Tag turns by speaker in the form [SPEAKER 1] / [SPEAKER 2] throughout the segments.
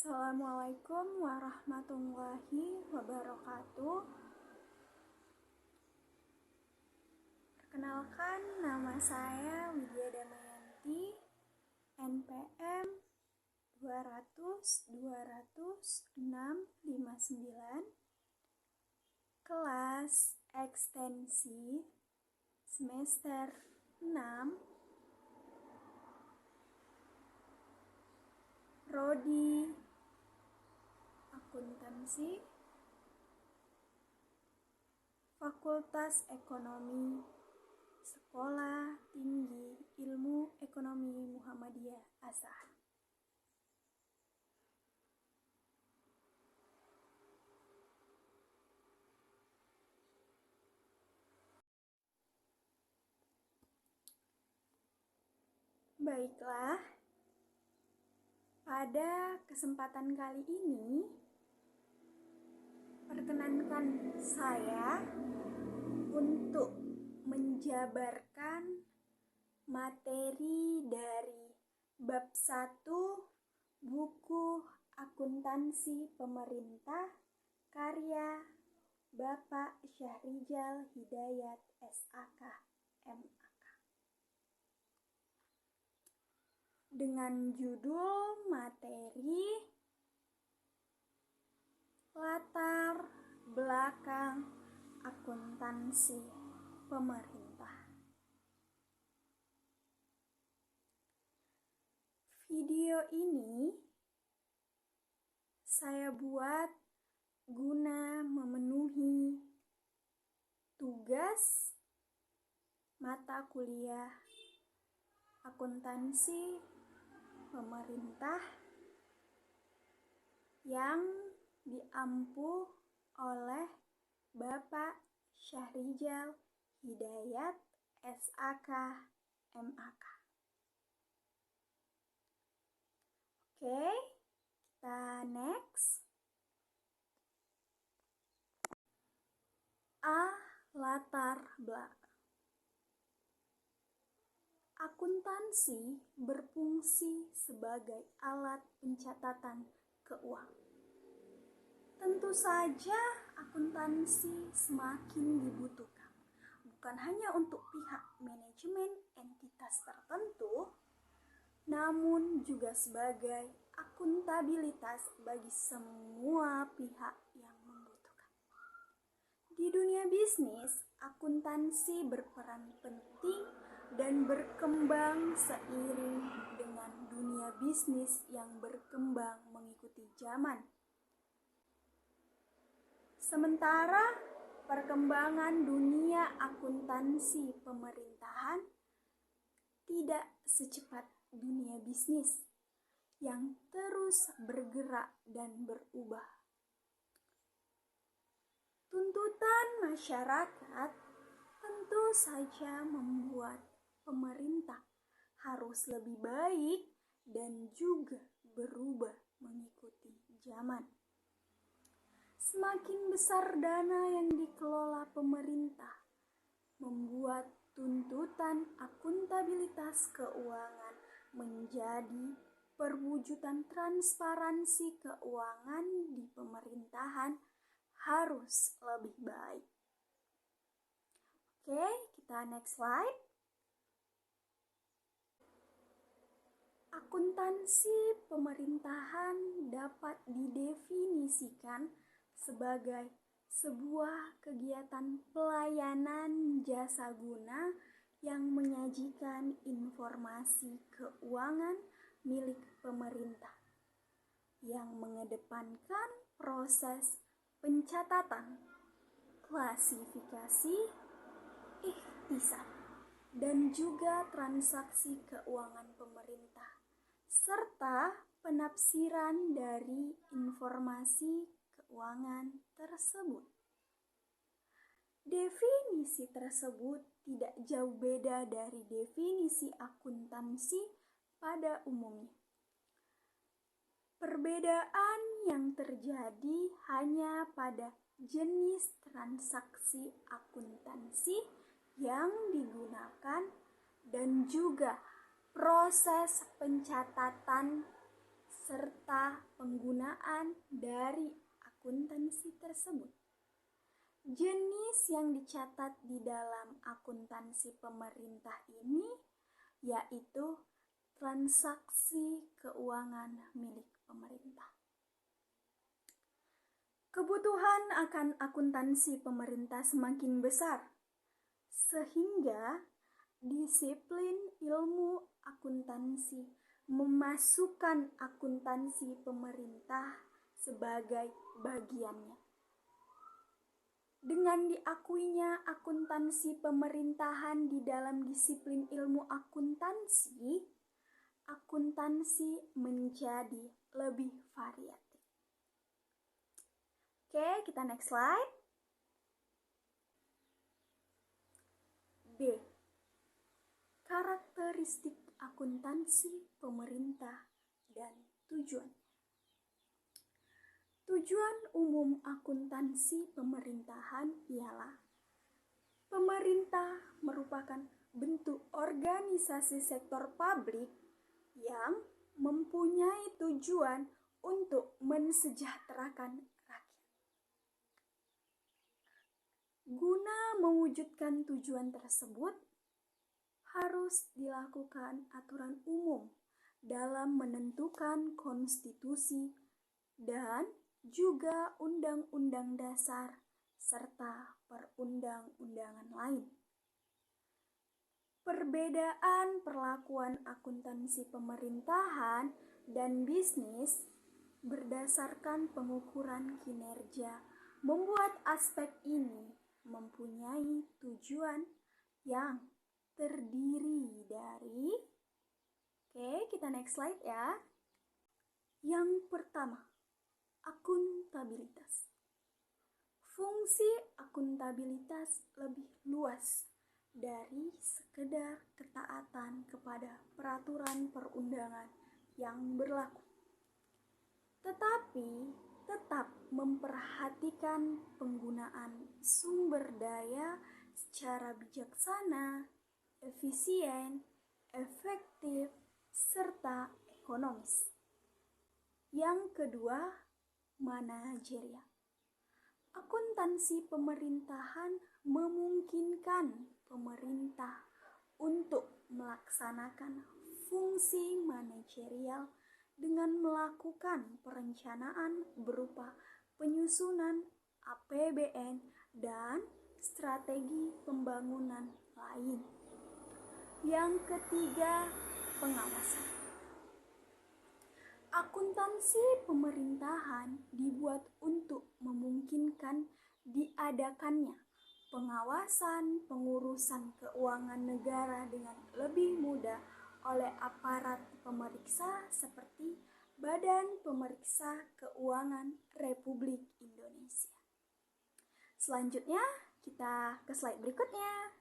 [SPEAKER 1] Assalamualaikum warahmatullahi wabarakatuh. Perkenalkan, nama saya Widya Damayanti, NPM 200-200-659, kelas ekstensi semester 6, Prodi Akuntansi, Fakultas Ekonomi, Sekolah Tinggi Ilmu Ekonomi Muhammadiyah Azhar. Baiklah, pada kesempatan kali ini, perkenankan saya untuk menjabarkan materi dari bab 1 buku Akuntansi Pemerintah karya Bapak Syahrijal Hidayat SAK MAK dengan judul materi Latar Belakang Akuntansi Pemerintah. Video ini saya buat guna memenuhi tugas mata kuliah Akuntansi Pemerintah yang diampu oleh Bapak Syahrijal Hidayat SAK MAK. Oke, kita next. Latar belakang. Akuntansi berfungsi sebagai alat pencatatan keuangan. Tentu saja akuntansi semakin dibutuhkan, bukan hanya untuk pihak manajemen entitas tertentu, namun juga sebagai akuntabilitas bagi semua pihak yang membutuhkan. Di dunia bisnis, akuntansi berperan penting dan berkembang seiring dengan dunia bisnis yang berkembang mengikuti zaman. Sementara perkembangan dunia akuntansi pemerintahan tidak secepat dunia bisnis yang terus bergerak dan berubah. Tuntutan masyarakat tentu saja membuat pemerintah harus lebih baik dan juga berubah mengikuti zaman. Semakin besar dana yang dikelola pemerintah, membuat tuntutan akuntabilitas keuangan menjadi perwujudan transparansi keuangan di pemerintahan harus lebih baik. Oke, kita next slide. Akuntansi pemerintahan dapat didefinisikan sebagai sebuah kegiatan pelayanan jasa guna yang menyajikan informasi keuangan milik pemerintah, yang mengedepankan proses pencatatan, klasifikasi, ikhtisar, dan juga transaksi keuangan pemerintah, serta penafsiran dari informasi keuangan tersebut. Definisi tersebut tidak jauh beda dari definisi akuntansi pada umumnya. Perbedaan yang terjadi hanya pada jenis transaksi akuntansi yang digunakan dan juga proses pencatatan serta penggunaan dari akuntansi tersebut. Jenis yang dicatat di dalam akuntansi pemerintah ini yaitu transaksi keuangan milik pemerintah. Kebutuhan akan akuntansi pemerintah semakin besar, sehingga disiplin ilmu akuntansi memasukkan akuntansi pemerintah sebagai bagiannya. Dengan diakuinya akuntansi pemerintahan di dalam disiplin ilmu akuntansi, akuntansi menjadi lebih variatif. Oke, kita next slide. B. Karakteristik akuntansi pemerintah dan tujuan. Tujuan umum akuntansi pemerintahan ialah pemerintah merupakan bentuk organisasi sektor publik yang mempunyai tujuan untuk mensejahterakan rakyat. Guna mewujudkan tujuan tersebut, harus dilakukan aturan umum dalam menentukan konstitusi dan juga undang-undang dasar serta perundang-undangan lain. Perbedaan perlakuan akuntansi pemerintahan dan bisnis berdasarkan pengukuran kinerja membuat aspek ini mempunyai tujuan yang terdiri dari kita next slide ya. Yang pertama, akuntabilitas. Fungsi akuntabilitas lebih luas dari sekedar ketaatan kepada peraturan perundangan yang berlaku, tetapi tetap memperhatikan penggunaan sumber daya secara bijaksana, efisien, efektif, serta ekonomis. Yang kedua, manajerial. Akuntansi pemerintahan memungkinkan pemerintah untuk melaksanakan fungsi manajerial dengan melakukan perencanaan berupa penyusunan APBN dan strategi pembangunan lain. Yang ketiga, pengawasan. Akuntansi pemerintahan dibuat untuk memungkinkan diadakannya pengawasan pengurusan keuangan negara dengan lebih mudah oleh aparat pemeriksa seperti Badan Pemeriksa Keuangan Republik Indonesia. Selanjutnya, kita ke slide berikutnya.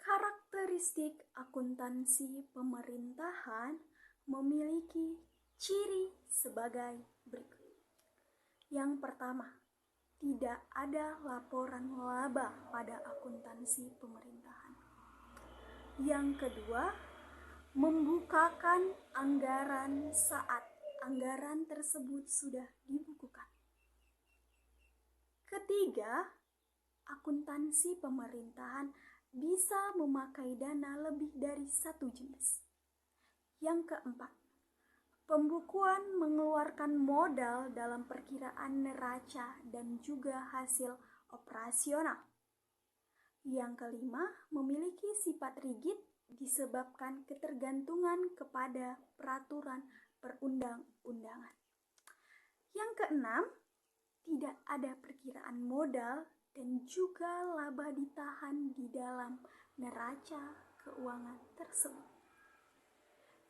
[SPEAKER 1] Karakteristik akuntansi pemerintahan memiliki ciri sebagai berikut. Yang pertama, tidak ada laporan laba pada akuntansi pemerintahan. Yang kedua, membukakan anggaran saat anggaran tersebut sudah dibukukan. Ketiga, akuntansi pemerintahan bisa memakai dana lebih dari satu jenis. Yang keempat, pembukuan mengeluarkan modal dalam perkiraan neraca dan juga hasil operasional. Yang kelima, memiliki sifat rigid disebabkan ketergantungan kepada peraturan perundang-undangan. Yang keenam, tidak ada perkiraan modal dan juga laba ditahan di dalam neraca keuangan tersebut.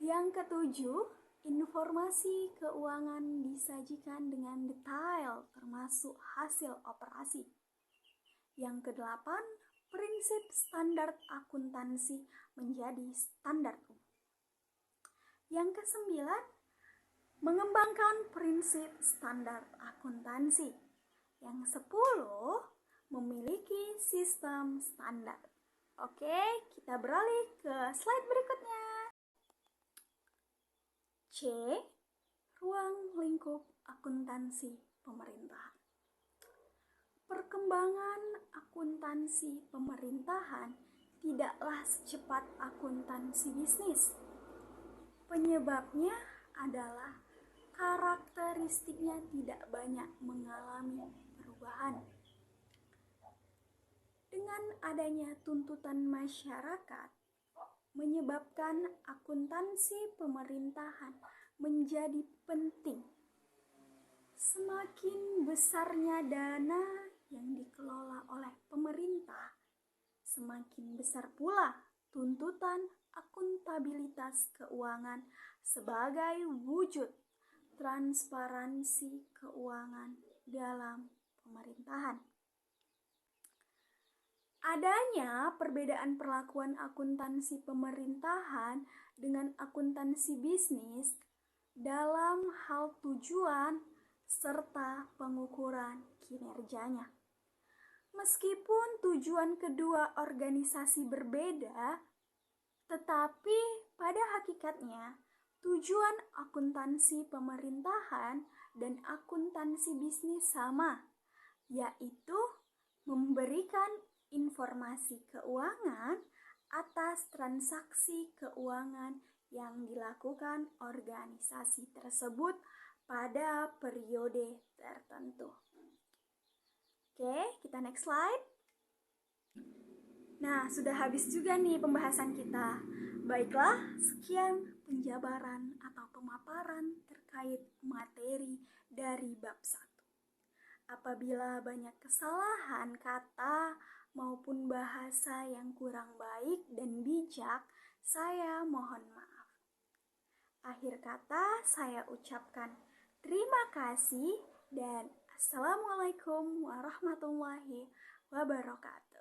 [SPEAKER 1] Yang ketujuh, informasi keuangan disajikan dengan detail termasuk hasil operasi. Yang kedelapan, prinsip standar akuntansi menjadi standar umum. Yang kesembilan, mengembangkan prinsip standar akuntansi. Yang 10, memiliki sistem standar. Oke, kita beralih ke slide berikutnya. C. Ruang lingkup akuntansi pemerintahan. Perkembangan akuntansi pemerintahan tidaklah secepat akuntansi bisnis. Penyebabnya adalah karakteristiknya tidak banyak mengalami perubahan. Dengan adanya tuntutan masyarakat, menyebabkan akuntansi pemerintahan menjadi penting. Semakin besarnya dana yang dikelola oleh pemerintah, semakin besar pula tuntutan akuntabilitas keuangan sebagai wujud transparansi keuangan dalam pemerintahan. Adanya perbedaan perlakuan akuntansi pemerintahan dengan akuntansi bisnis dalam hal tujuan serta pengukuran kinerjanya. Meskipun tujuan kedua organisasi berbeda, tetapi pada hakikatnya tujuan akuntansi pemerintahan dan akuntansi bisnis sama, yaitu memberikan informasi keuangan atas transaksi keuangan yang dilakukan organisasi tersebut pada periode tertentu. Oke, kita next slide. Nah, sudah habis juga nih pembahasan kita. Baiklah, sekian penjabaran atau pemaparan terkait materi dari bab 1. Apabila banyak kesalahan kata maupun bahasa yang kurang baik dan bijak, saya mohon maaf. Akhir kata saya ucapkan terima kasih dan Assalamualaikum warahmatullahi wabarakatuh.